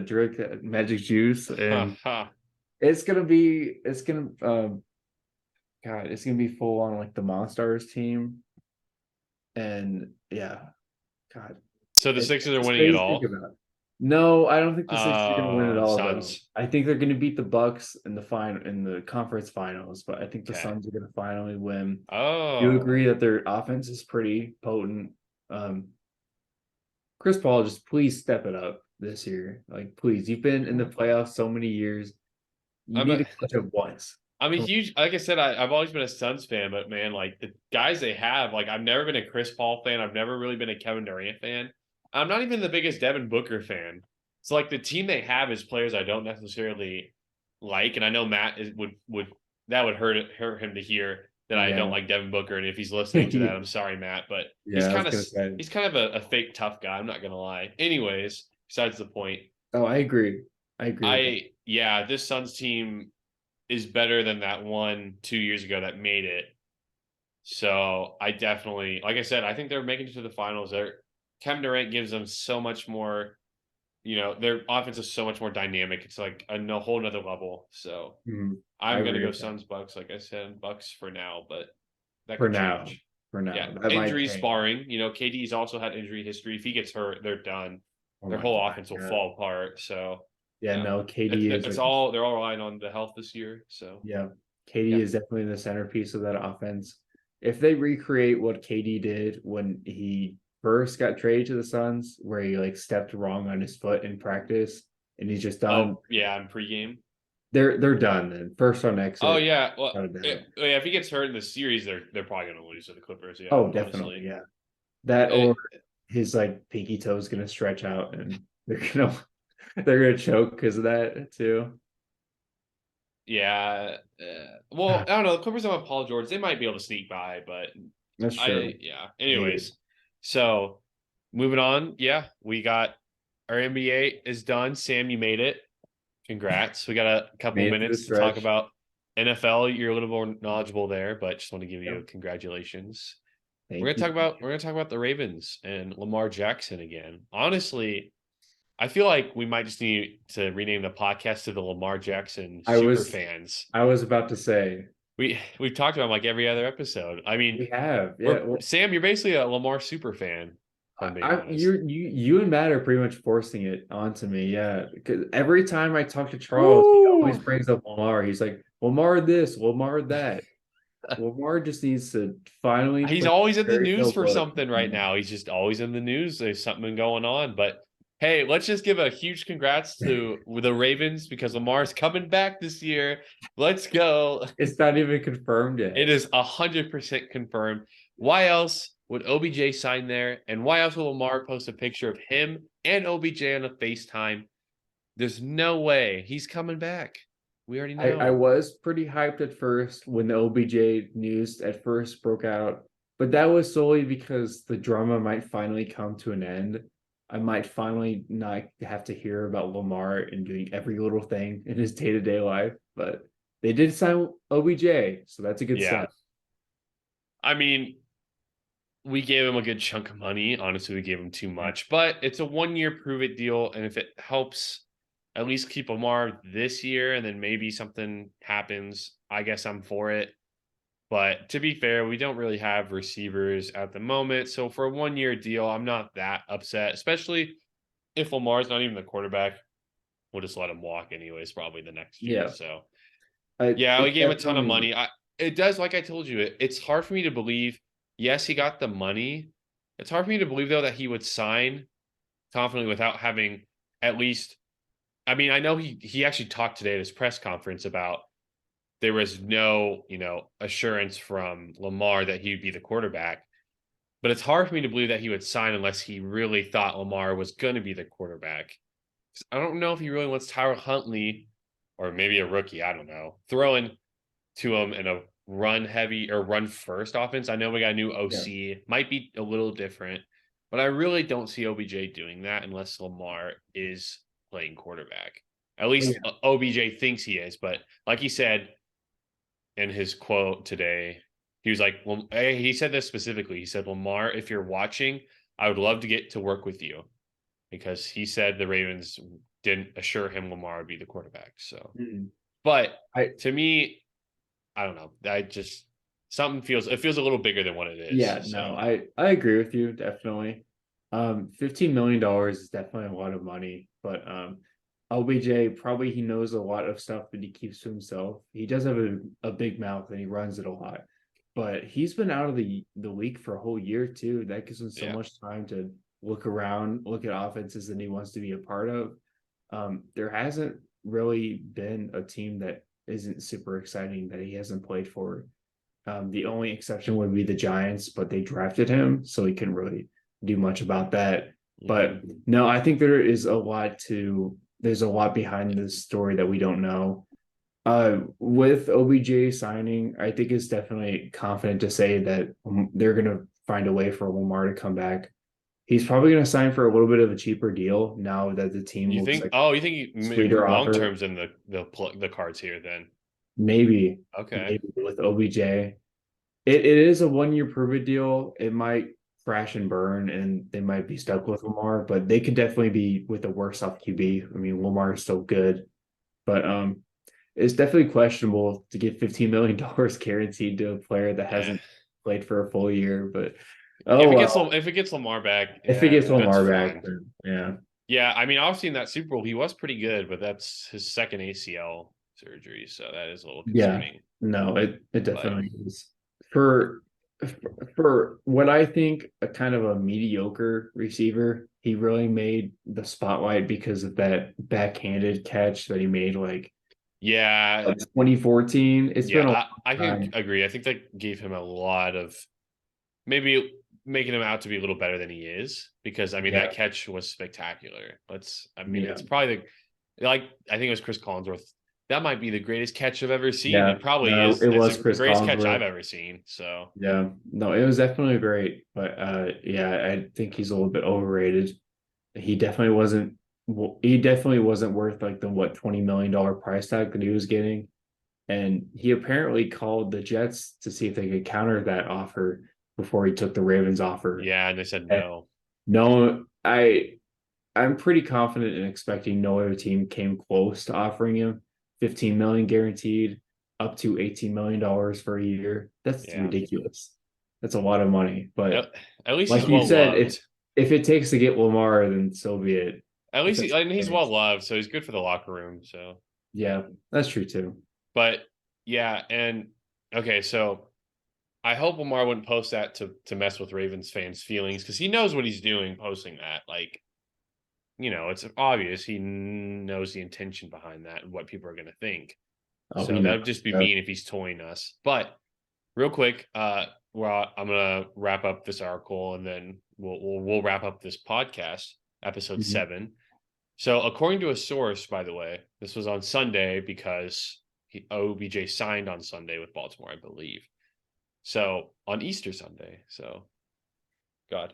drink that magic juice, Ha and ha. it's gonna God, it's gonna be full on like the Monstars team, and yeah, God, So the Sixers are it's winning it crazy to think all. about. No, I don't think the Sixers are gonna win it all though. Suns. I think they're gonna beat the Bucks in the conference finals, but I think the Okay. Suns are gonna finally win. You Oh. agree that their offense is pretty potent. Um, Chris Paul, just please step it up this year. Like, please, you've been in the playoffs so many years. You I'm need a to clutch up once. I'm a Come huge, like I said, I've always been a Suns fan, but man, like the guys they have, like I've never been a Chris Paul fan. I've never really been a Kevin Durant fan. I'm not even the biggest Devin Booker fan. So like the team they have is players I don't necessarily like, and I know Matt would that would hurt him to hear that on. I don't Yeah. like Devin Booker, and if he's listening to that, I'm sorry, Matt, but Yeah, I was gonna say. he's kind of a fake tough guy. I'm not gonna lie. Anyways, besides the point, Oh, I agree. I agree with that. yeah, this Suns team is better than that one 2 years ago that made it. So I definitely, like I said, I think they're making it to the finals. Kevin Durant gives them so much more. Their offense is so much more dynamic. It's like a whole nother level. So Mhm. I I'm gonna agree go with that. Suns Bucks, like I said, Bucks for now, but that For could now. change. For Yeah, now. That might injury change. sparring. KD's also had injury history. If he gets hurt, they're done. Oh their my whole God. offense will Yeah. fall apart. So Yeah, yeah, no, KD is it's like, all they're all relying on the health this year. So yeah, KD yeah. is definitely the centerpiece of that offense. If they recreate what KD did when he first got traded to the Suns, where he like stepped wrong on his foot in practice and he's just done, Oh yeah, in pregame. they're done then. First on Oh exit, yeah, well, without a doubt. yeah, if he gets hurt in the series, they're probably going to lose to the Clippers. Yeah, Oh, definitely, honestly. yeah. That Eh, or his like pinky toe is gonna stretch out and they're gonna choke because of that too. yeah. Well, I don't know. The Clippers don't have Paul George. They might be able to sneak by, but That's true. yeah. Maybe. Anyways, so moving on. Yeah, we got our NBA is done. Sam, you made it. Congrats. We got a couple Made it through the minutes to talk stretch. about NFL. You're a little more knowledgeable there, but just want to give you Yep. congratulations. Thank you. We're gonna talk about the Ravens and Lamar Jackson again. Honestly, I feel like we might just need to rename the podcast to the Lamar Jackson I Super was Fans. I was about to say We've talked about him like every other episode. I mean, we have. Yeah. Well, Sam, you're basically a Lamar super fan, if I'm being honest. you and Matt are pretty much forcing it onto me. Yeah. Because every time I talk to Charles, he always Woo! brings up Lamar. He's like, Lamar this, Lamar that. Lamar just needs to finally He's put always in the Terry news for Notebook. something right now. He's just always in the news. There's something going on. But hey, let's just give a huge congrats to the Ravens because Lamar's coming back this year. Let's go. It's not even confirmed yet. It is 100% confirmed. Why else would OBJ sign there? And why else will Lamar post a picture of him and OBJ on a FaceTime? There's no way he's coming back. We already I know. was pretty hyped at first when the OBJ news at first broke out, but that was solely because the drama might finally come to an end. I might finally not have to hear about Lamar and doing every little thing in his day-to-day life, but they did sign OBJ, so that's a good Yeah. sign. I mean, we gave him a good chunk of money. Honestly, we gave him too much, but it's a 1 year prove it deal. And if it helps at least keep Lamar this year and then maybe something happens, I guess I'm for it. But to be fair, we don't really have receivers at the moment. So for a 1 year deal, I'm not that upset, especially if Lamar's not even the quarterback. We'll just let him walk anyways, probably the next year. Yeah, So yeah, we it's gave him a ton of definitely money. It does, like I told you, it's hard for me to believe. Yes, he got the money. It's hard for me to believe though that he would sign confidently without having at least. I mean, I know he actually talked today at his press conference about there was no assurance from Lamar that he would be the quarterback. But it's hard for me to believe that he would sign unless he really thought Lamar was going to be the quarterback. I don't know if he really wants Tyler Huntley or maybe a rookie. I don't know. Throwing to him in a run heavy or run first offense. I know we got a new yeah. OC, might be a little different, but I really don't see OBJ doing that unless Lamar is playing quarterback. At Oh, least yeah. OBJ thinks he is, but like he said in his quote today, he was like, well, he said this specifically. He said, Lamar, if you're watching, I would love to get to work with you because he said the Ravens didn't assure him Lamar would be the quarterback. So, Mm-mm. but I to me, I don't know. I just something feels it feels a little bigger than what it is. Yeah, no, So I agree with you definitely. $15 million is definitely a lot of money, but LBJ probably he knows a lot of stuff that he keeps to himself. He does have a big mouth and he runs it a lot, but he's been out of the league for a whole year too. That gives him so yeah, much time to look around, look at offenses that he wants to be a part of. There hasn't really been a team that isn't super exciting that he hasn't played for. The only exception would be the Giants, but they drafted him, so he couldn't really do much about that. But no, I think there's a lot behind this story that we don't know. With OBJ signing, I think it's definitely confident to say that they're gonna find a way for Lamar to come back. He's probably gonna sign for a little bit of a cheaper deal now that the team you looks think? like Oh, you think sweeter long offer. terms in the cards here? Then Maybe, okay, maybe with OBJ. It is a 1 year prove it deal. It might crash and burn, and they might be stuck with Lamar, but they could definitely be with a worse off QB. I mean, Lamar is still good, but it's definitely questionable to get $15 million guaranteed to a player that eh. hasn't played for a full year. But oh well, If it gets Lamar back, if it yeah, gets that's Lamar back, fine. then yeah. Yeah, I mean, obviously in that Super Bowl, he was pretty good, but that's his second ACL surgery, so that is a little Yeah, concerning. no, it But definitely is. For for what I think a kind of a mediocre receiver, he really made the spotlight because of that backhanded catch that he made like yeah, 2014. It's been yeah, a long I can time. agree. I think that gave him a lot of maybe making him out to be a little better than he is because I mean Yeah, that catch was spectacucular. I mean, yeah, it's probably like I think it was Chris Collinsworth. That might be the greatest catch I've ever seen. yeah. It probably No, is. it It's was the Chris greatest catch I've Collinsworth. ever seen. So Yeah, no, it was definitely great, but yeah, I think he's a little bit overrated. He definitely wasn't. He definitely wasn't worth like the what $20 million price tag that he was getting. And he apparently called the Jets to see if they could counter that offer before he took the Ravens offer. yeah, and they said And no. no, I'm pretty confident in expecting no other team came close to offering him 15 million guaranteed, up to $18 million for a year. That's Yeah, ridiculous. That's a lot of money. But at, at least he's like you well said, loved. if it takes to get Lamar, then so be it. At If least that's and the he's well case. loved, so he's good for the locker room. So, Yeah, that's true too. but yeah, and okay, so I hope Lamar wouldn't post that to mess with Ravens fans' feelings because he knows what he's doing posting that. Like, it's obvious he knows the intention behind that and what people are going to think. Oh, he So that knows. would just be Yeah. mean if he's toying us. But real quick, well, I'm gonna wrap up this article and then we'll wrap up this podcast, episode Mhm. 7. So according to a source, by the way, this was on Sunday because OBJ signed on Sunday with Baltimore, I believe. So on Easter Sunday. So God,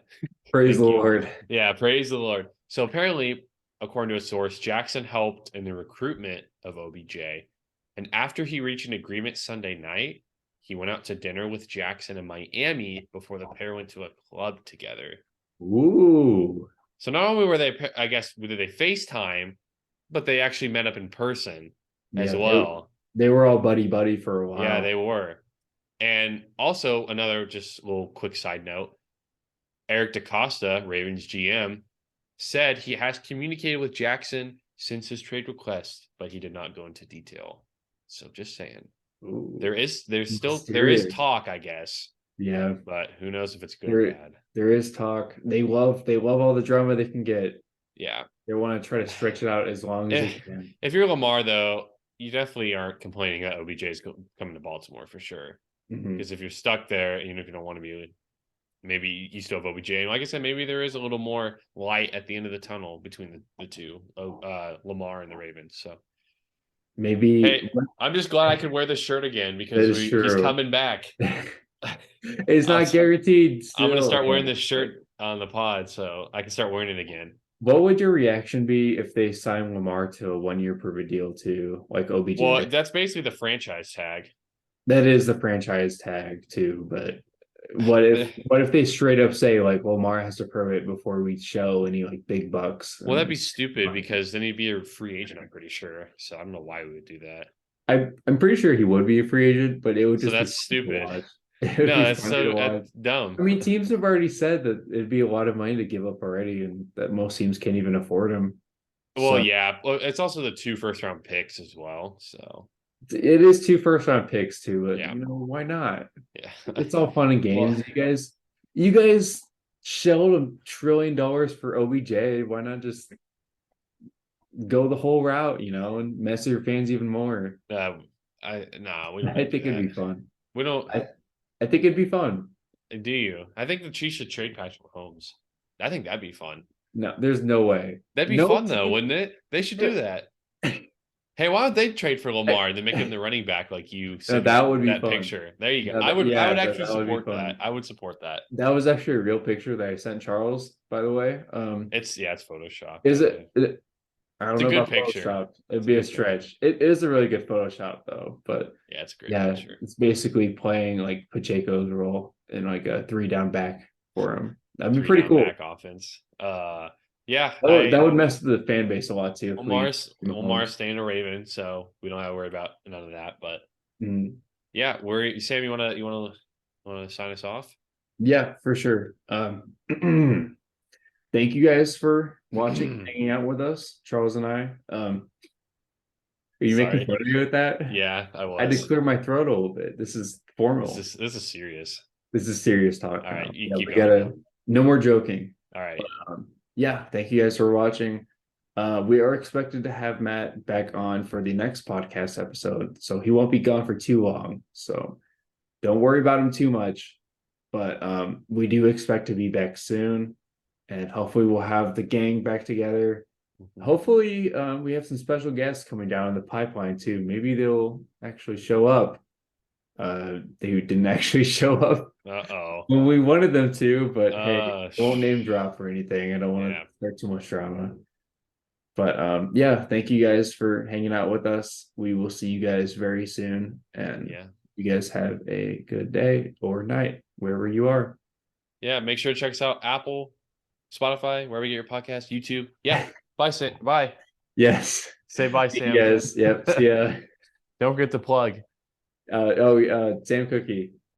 Praise the thank you. Lord. Yeah, praise the Lord. So apparently, according to a source, Jackson helped in the recruitment of OBJ. And after he reached an agreement Sunday night, he went out to dinner with Jackson in Miami before the pair went to a club together. Ooh. So not only were they, I guess, did they FaceTime, but they actually met up in person as Yeah, well. they were all buddy buddy for a Yeah, while. they were. And also, another just little quick side note, Eric DaCosta, Ravens GM, said he has communicated with Jackson since his trade request, but he did not go into detail. So just saying. Ooh, There is mysterious. talk, I guess, Yeah, but who knows if it's good or there bad. there is talk. They love all the drama they can get. Yeah. They want to try to stretch it out as long as they can. If you're Lamar, though, you definitely aren't complaining that OBJ is coming to Baltimore for sure. Mhm. Because if you're stuck there, if you don't want to be, maybe you still have OBJ. And like I said, maybe there is a little more light at the end of the tunnel between the two, Lamar and the Ravens. So, Maybe hey, I'm just glad I could wear this shirt again that because is he's true. coming back. It's I'm not guaranteed gonna still. start wearing this shirt on the pod, so I can start wearing it again. What would your reaction be if they sign Lamar to a 1 year prove deal too, like Well, OBJ? that's basically the franchise tag. That is the franchise tag too, but The- what if they straight up say like Lamar has to prove it before we show any like big bucks Well, that'd and be stupid because then he'd be a free agent, I'm pretty sure. So I don't know why we would do that. I'm pretty sure he would be a free agent, but it would So just be that's funny to stupid. watch. It would No, be that's funny to so watch. dumb. I mean, teams have already said that it'd be a lot of money to give up already, and that most teams can't even afford him. Well, So yeah. Well, it's also the 2 first-round picks as well. So it is 2 first round picks too, but yeah, why not? yeah. It's all fun and Well, games. You guys shelled $1 trillion for OBJ. Why not just go the whole route, and mess with your fans even more? uh, we don't I need to think do it'd that. be fun. We don't. I think it'd be fun. Do you? I think the Chiefs should trade Patrick Mahomes. I think that'd be fun. No, there's no way. That'd be No fun though, team. wouldn't it? They should do that. Hey, why don't they trade for Lamar and then make him the running back like you No, sent me that would be that fun. picture? There you go. No, I yeah, would actually that would be support that. fun. I would support that. That was actually a real picture that I sent Charles, by the way. It's Photoshopped, Is I it, think. I don't It's a know good about picture. Photoshop. It'd It's a be a good picture. stretch. It is a really good Photoshop though, but Yeah, it's a great yeah, picture. it's basically playing like Pacheco's role in like a 3 down back for him. That'd be Three pretty down cool. back offense. Yeah, That would mess with the fan base a lot too if we Lamar's staying a Raven, so we don't have to worry about none of that. But Mm, yeah, Sam, you wanna sign us off? yeah, for sure. thank you guys for watching, hanging out with us, Charles and I. Are you making Sorry. fun of me with that? Yeah, I I had to was. clear my throat a little bit. This is formal. This is serious. This is serious talk All now. right, you Yeah, keep we going. gotta no more joking. All right. Yeah, thank you guys for watching. We are expected to have Matt back on for the next podcast episode, so he won't be gone for too long. So don't worry about him too much. But we do expect to be back soon, and hopefully we'll have the gang back together. Hopefully, we have some special guests coming down in the pipeline too. Maybe they'll actually show up. They didn't actually show up Uh-oh. when we wanted them to, but hey, won't name Sh- drop or anything. I don't want Yeah. to start too much drama. But yeah, thank you guys for hanging out with us. We will see you guys very soon. And Yeah. you guys have a good day or night, wherever you are. Yeah. Make sure to check us out. Apple, Spotify, wherever you get your podcast, YouTube. Yeah. Bye, Sam. Bye. Yes. Say bye, Thank Sam. you guys. Yep. See ya. Don't forget to plug. Sam Cookie.